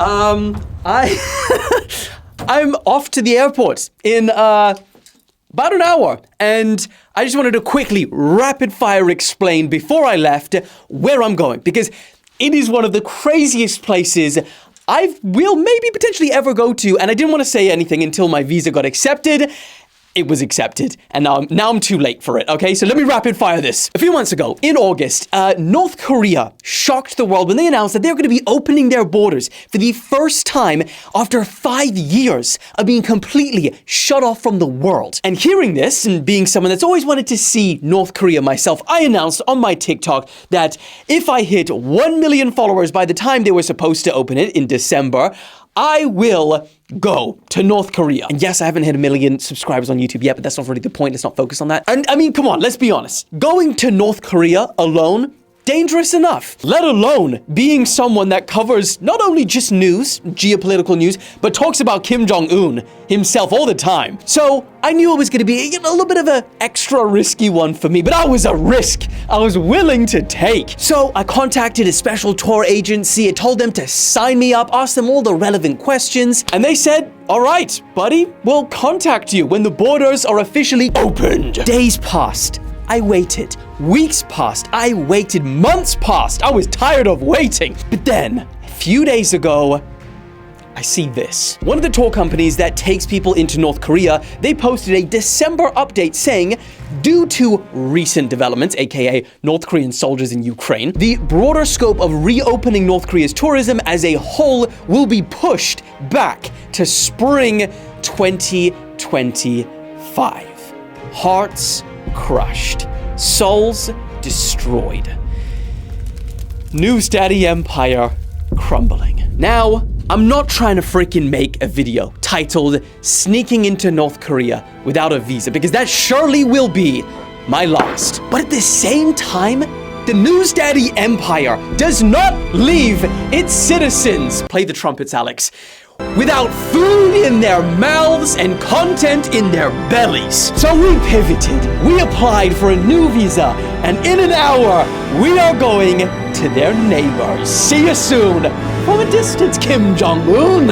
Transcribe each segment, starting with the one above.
I'm off to the airport in about an hour, and I just wanted to quickly rapid fire explain before I left where I'm going, because it is one of the craziest places I will maybe potentially ever go to, and I didn't want to say anything until my visa got accepted. It was accepted, and now I'm too late for it, okay? So let me rapid fire this. A few months ago, in August, North Korea shocked the world when they announced that they're going to be opening their borders for the first time after 5 years of being completely shut off from the world. And hearing this, and being someone that's always wanted to see North Korea myself, I announced on my TikTok that if I hit 1 million followers by the time they were supposed to open it in December, I will go to North Korea. And yes, I haven't hit 1 million subscribers on YouTube yet, but that's not really the point. Let's not focus on that. And I mean, come on, let's be honest. Going to North Korea alone, dangerous enough, let alone being someone that covers not only just news, geopolitical news, but talks about Kim Jong-un himself all the time. So I knew it was going to be a little bit of an extra risky one for me, but that was a risk I was willing to take. So I contacted a special tour agency. I told them to sign me up, asked them all the relevant questions, and they said, all right, buddy, we'll contact you when the borders are officially opened. Days passed. I waited. Weeks passed. I waited. Months passed. I was tired of waiting. But then, a few days ago, I see this. One of the tour companies that takes people into North Korea, they posted a December update saying, due to recent developments, aka North Korean soldiers in Ukraine, the broader scope of reopening North Korea's tourism as a whole will be pushed back to spring 2025. Hearts crushed. Souls destroyed. News Daddy Empire crumbling. Now, I'm not trying to freaking make a video titled Sneaking into North Korea Without a Visa, because that surely will be my last. But at the same time, the News Daddy Empire does not leave its citizens, play the trumpets, Alex, without food in their mouths and content in their bellies. So we pivoted, we applied for a new visa, and in an hour, we are going to their neighbors. See you soon, from a distance, Kim Jong-un.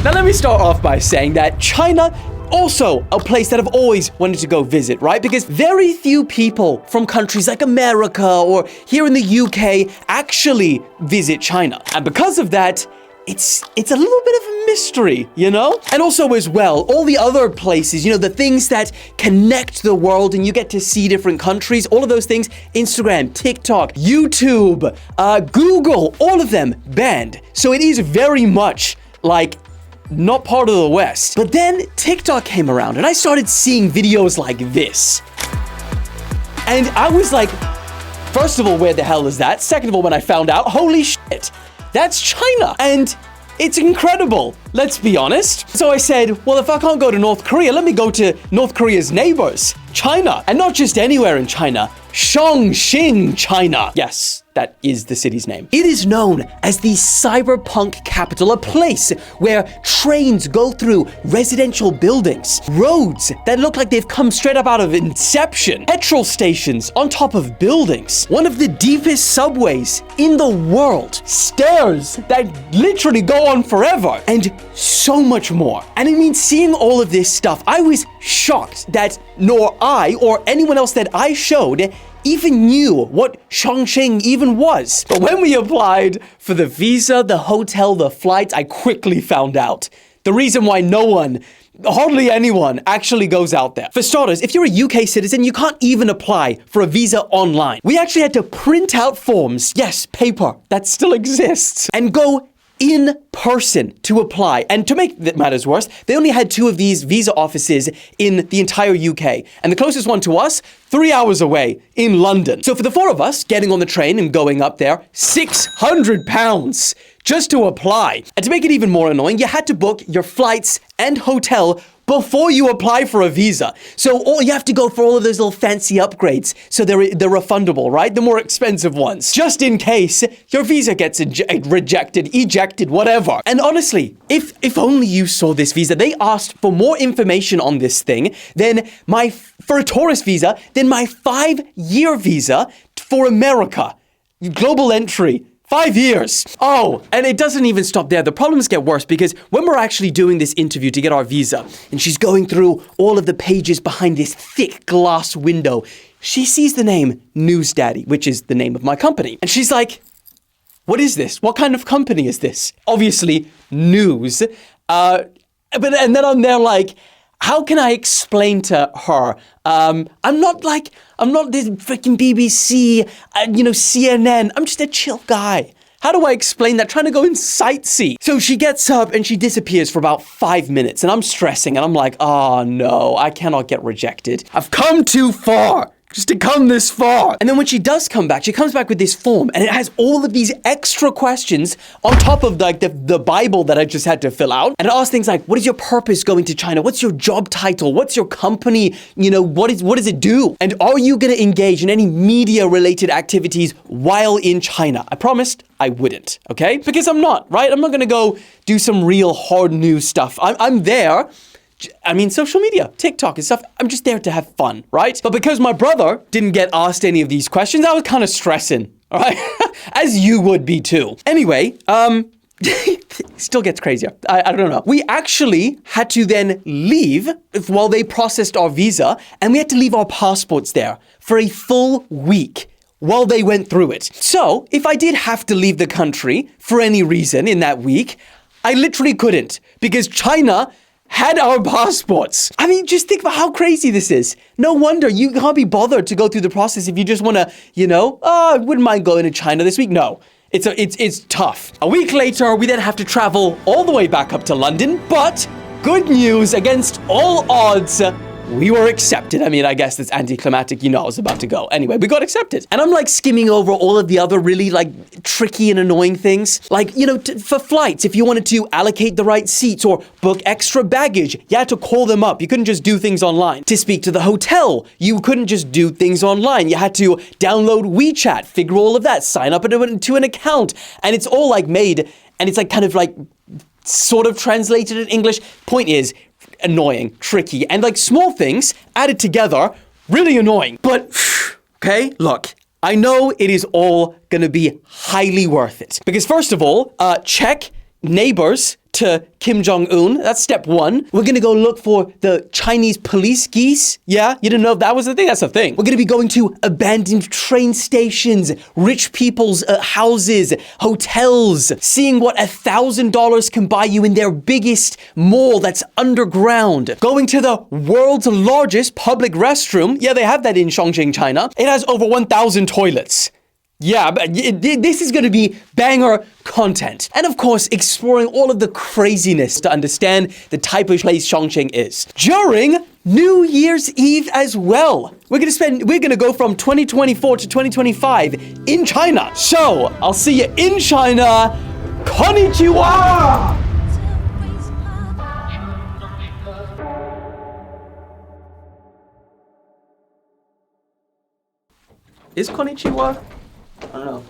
Now let me start off by saying that China, also a place that I've always wanted to go visit, right? Because very few people from countries like America or here in the UK actually visit China. And because of that, it's a little bit of a mystery, you know? And also as well, all the other places, you know, the things that connect the world and you get to see different countries, all of those things, Instagram, TikTok, YouTube, Google, all of them banned. So it is very much like not part of the West. But then TikTok came around and I started seeing videos like this. And I was like, first of all, where the hell is that? Second of all, when I found out, holy shit, that's China. And it's incredible, let's be honest. So I said, well, if I can't go to North Korea, let me go to North Korea's neighbors, China. And not just anywhere in China, Chongqing, China. Yes, that is the city's name. It is known as the cyberpunk capital, a place where trains go through residential buildings, roads that look like they've come straight up out of Inception, petrol stations on top of buildings, one of the deepest subways in the world, stairs that literally go on forever, and so much more. And I mean, seeing all of this stuff, I was shocked that nor I or anyone else that I showed even knew what Chongqing even was. But when we applied for the visa, the hotel, the flights, I quickly found out the reason why no one, hardly anyone, actually goes out there. For starters, if you're a UK citizen, you can't even apply for a visa online. We actually had to print out forms, yes, paper, that still exists, and go in person to apply. And to make matters worse, they only had 2 of these visa offices in the entire UK. And the closest one to us, 3 hours away in London. So for the 4 of us getting on the train and going up there, £600 just to apply. And to make it even more annoying, you had to book your flights and hotel before you apply for a visa. So you have to go for all of those little fancy upgrades. So they're refundable, right? The more expensive ones. Just in case your visa gets rejected, ejected, whatever. And honestly, if only you saw this visa, they asked for more information on this thing than for a tourist visa, than my 5-year visa for America. Global entry. 5 years. Oh, and it doesn't even stop there. The problems get worse because when we're actually doing this interview to get our visa, and she's going through all of the pages behind this thick glass window, she sees the name News Daddy, which is the name of my company. And she's like, what is this? What kind of company is this? Obviously, news. And then I'm there like, how can I explain to her? I'm not this freaking BBC, CNN. I'm just a chill guy. How do I explain that? Trying to go and sightsee. So she gets up and she disappears for about 5 minutes and I'm stressing and I'm like, oh no, I cannot get rejected. I've come too far. Just to come this far. And then when she does come back, she comes back with this form and it has all of these extra questions on top of like the Bible that I just had to fill out. And it asks things like, what is your purpose going to China? What's your job title? What's your company? What does it do? And are you going to engage in any media related activities while in China? I promised I wouldn't, okay? Because I'm not, right? I'm not going to go do some real hard news stuff. I'm there. I mean, social media, TikTok and stuff, I'm just there to have fun, right? But because my brother didn't get asked any of these questions, I was kind of stressing, all right? As you would be too. Anyway, still gets crazier. I don't know. We actually had to then leave while they processed our visa, and we had to leave our passports there for a full week while they went through it. So if I did have to leave the country for any reason in that week, I literally couldn't because China had our passports. I mean, just think about how crazy this is. No wonder you can't be bothered to go through the process if you just want to, I wouldn't mind going to China this week. No, it's tough. A week later, we then have to travel all the way back up to London. But good news, against all odds, we were accepted. I mean, I guess that's anticlimactic. I was about to go. Anyway, we got accepted. And I'm like skimming over all of the other really like tricky and annoying things. Like, for flights, if you wanted to allocate the right seats or book extra baggage, you had to call them up. You couldn't just do things online. To speak to the hotel, you couldn't just do things online. You had to download WeChat, figure all of that, sign up to an account. And it's all like made, and it's like kind of like sort of translated in English. Point is, annoying, tricky, and like small things added together, really annoying. But, okay, look, I know it is all gonna be highly worth it. Because first of all, check neighbors to Kim Jong-un. That's step one. We're gonna go look for the Chinese police geese. Yeah, you didn't know if that was the thing? That's the thing. We're gonna be going to abandoned train stations, rich people's houses, hotels, seeing what $1,000 can buy you in their biggest mall that's underground. Going to the world's largest public restroom. Yeah, they have that in Chongqing, China. It has over 1,000 toilets. Yeah, but this is going to be banger content. And of course, exploring all of the craziness to understand the type of place Chongqing is. During New Year's Eve as well. We're going to go from 2024 to 2025 in China. So, I'll see you in China. Konnichiwa! Is konnichiwa? I don't know.